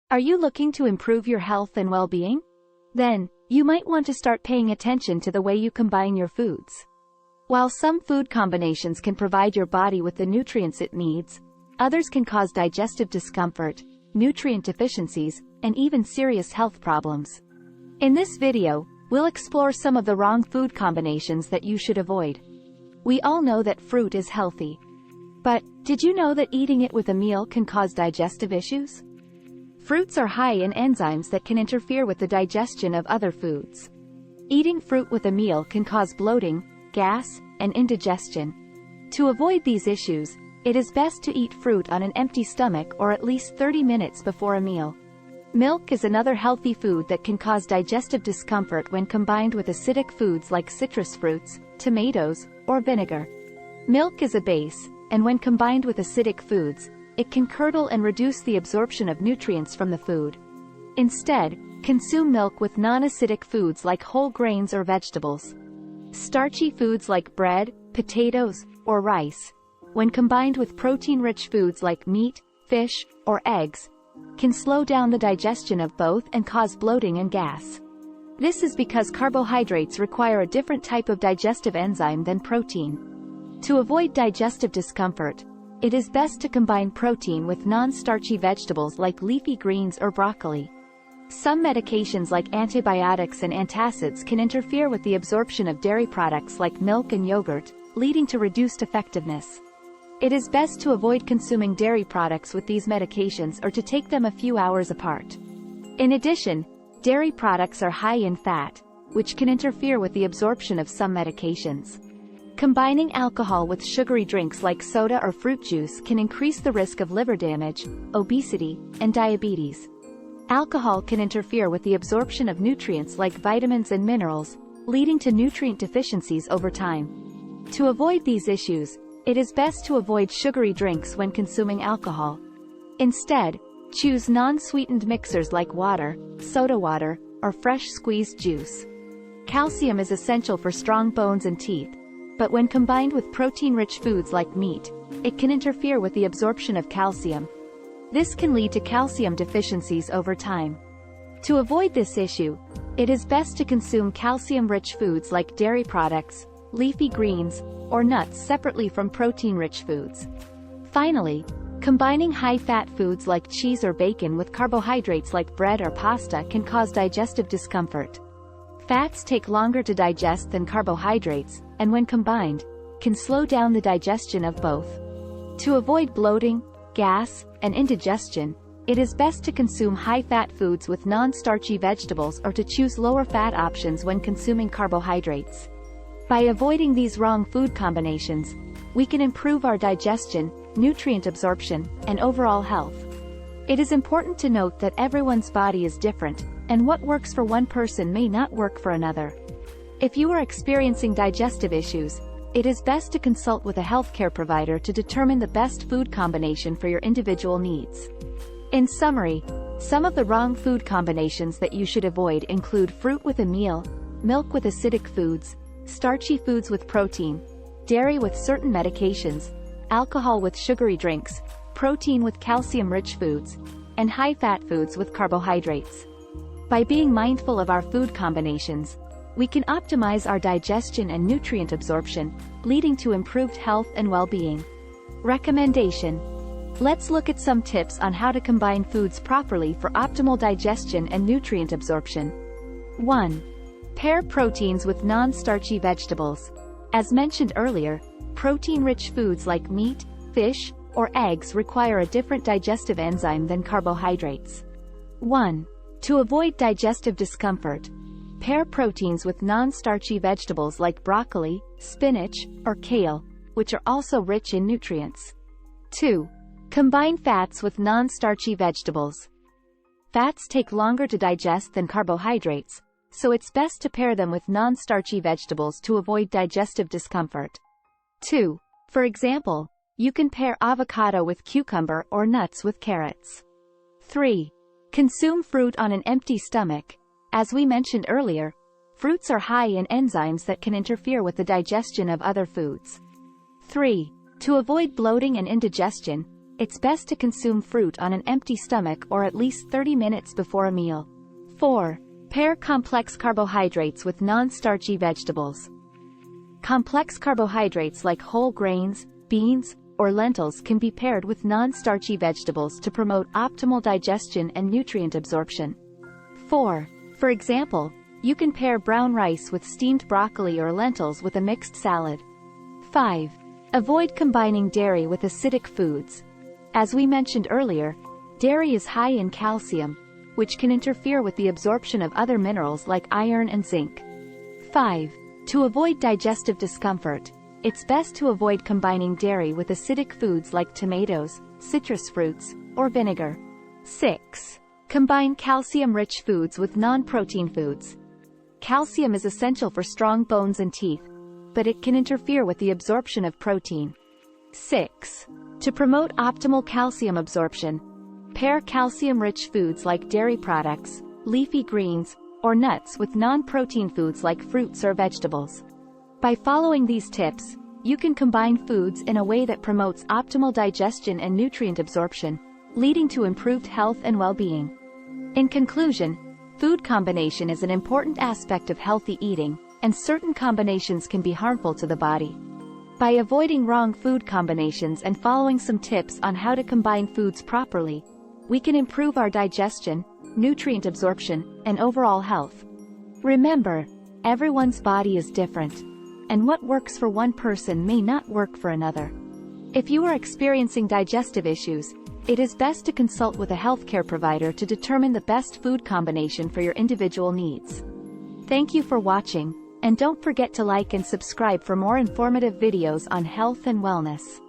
Are you looking to improve your health and well-being? Then, you might want to start paying attention to the way you combine your foods. While some food combinations can provide your body with the nutrients it needs, others can cause digestive discomfort, nutrient deficiencies, and even serious health problems. In this video, we'll explore some of the wrong food combinations that you should avoid. We all know that fruit is healthy. But, did you know that eating it with a meal can cause digestive issues? Fruits are high in enzymes that can interfere with the digestion of other foods. Eating fruit with a meal can cause bloating, gas, and indigestion. To avoid these issues, it is best to eat fruit on an empty stomach or at least 30 minutes before a meal. Milk is another healthy food that can cause digestive discomfort when combined with acidic foods like citrus fruits, tomatoes, or vinegar. Milk is a base, and when combined with acidic foods, it can curdle and reduce the absorption of nutrients from the food. Instead, consume milk with non-acidic foods like whole grains or vegetables. Starchy foods like bread, potatoes, or rice, when combined with protein-rich foods like meat, fish, or eggs, can slow down the digestion of both and cause bloating and gas. This is because carbohydrates require a different type of digestive enzyme than protein. To avoid digestive discomfort, it is best to combine protein with non-starchy vegetables like leafy greens or broccoli. Some medications like antibiotics and antacids can interfere with the absorption of dairy products like milk and yogurt, leading to reduced effectiveness. It is best to avoid consuming dairy products with these medications or to take them a few hours apart. In addition, dairy products are high in fat, which can interfere with the absorption of some medications. Combining alcohol with sugary drinks like soda or fruit juice can increase the risk of liver damage, obesity, and diabetes. Alcohol can interfere with the absorption of nutrients like vitamins and minerals, leading to nutrient deficiencies over time. To avoid these issues, it is best to avoid sugary drinks when consuming alcohol. Instead, choose non-sweetened mixers like water, soda water, or fresh squeezed juice. Calcium is essential for strong bones and teeth, but when combined with protein-rich foods like meat, it can interfere with the absorption of calcium. This can lead to calcium deficiencies over time. To avoid this issue, it is best to consume calcium-rich foods like dairy products, leafy greens, or nuts separately from protein-rich foods. Finally, combining high-fat foods like cheese or bacon with carbohydrates like bread or pasta can cause digestive discomfort. Fats take longer to digest than carbohydrates, and when combined, can slow down the digestion of both. To avoid bloating, gas, and indigestion, it is best to consume high-fat foods with non-starchy vegetables or to choose lower-fat options when consuming carbohydrates. By avoiding these wrong food combinations, we can improve our digestion, nutrient absorption, and overall health. It is important to note that everyone's body is different, and what works for one person may not work for another. If you are experiencing digestive issues, it is best to consult with a healthcare provider to determine the best food combination for your individual needs. In summary, some of the wrong food combinations that you should avoid include fruit with a meal, milk with acidic foods, starchy foods with protein, dairy with certain medications, alcohol with sugary drinks, protein with calcium-rich foods, and high-fat foods with carbohydrates. By being mindful of our food combinations, we can optimize our digestion and nutrient absorption, leading to improved health and well-being. Recommendation: let's look at some tips on how to combine foods properly for optimal digestion and nutrient absorption. 1. Pair proteins with non-starchy vegetables. As mentioned earlier, protein-rich foods like meat, fish, or eggs require a different digestive enzyme than carbohydrates. 1. To avoid digestive discomfort, pair proteins with non-starchy vegetables like broccoli, spinach, or kale, which are also rich in nutrients. 2. Combine fats with non-starchy vegetables. Fats take longer to digest than carbohydrates, so it's best to pair them with non-starchy vegetables to avoid digestive discomfort. 2. For example, you can pair avocado with cucumber or nuts with carrots. 3. Consume fruit on an empty stomach. As we mentioned earlier, fruits are high in enzymes that can interfere with the digestion of other foods. 3. To avoid bloating and indigestion, It's best to consume fruit on an empty stomach or at least 30 minutes before a meal. 4. Pair complex carbohydrates with non-starchy vegetables. Complex carbohydrates like whole grains, beans, or lentils can be paired with non-starchy vegetables to promote optimal digestion and nutrient absorption. 4. For example, you can pair brown rice with steamed broccoli or lentils with a mixed salad. 5. Avoid combining dairy with acidic foods. As we mentioned earlier, dairy is high in calcium, which can interfere with the absorption of other minerals like iron and zinc. 5. To avoid digestive discomfort, it's best to avoid combining dairy with acidic foods like tomatoes, citrus fruits, or vinegar. 6. Combine calcium-rich foods with non-protein foods. Calcium is essential for strong bones and teeth, but it can interfere with the absorption of protein. 6. To promote optimal calcium absorption, pair calcium-rich foods like dairy products, leafy greens, or nuts with non-protein foods like fruits or vegetables. By following these tips, you can combine foods in a way that promotes optimal digestion and nutrient absorption, leading to improved health and well-being. In conclusion, food combination is an important aspect of healthy eating, and certain combinations can be harmful to the body. By avoiding wrong food combinations and following some tips on how to combine foods properly, we can improve our digestion, nutrient absorption, and overall health. Remember, everyone's body is different, and what works for one person may not work for another. If you are experiencing digestive issues, it is best to consult with a healthcare provider to determine the best food combination for your individual needs. Thank you for watching, and don't forget to like and subscribe for more informative videos on health and wellness.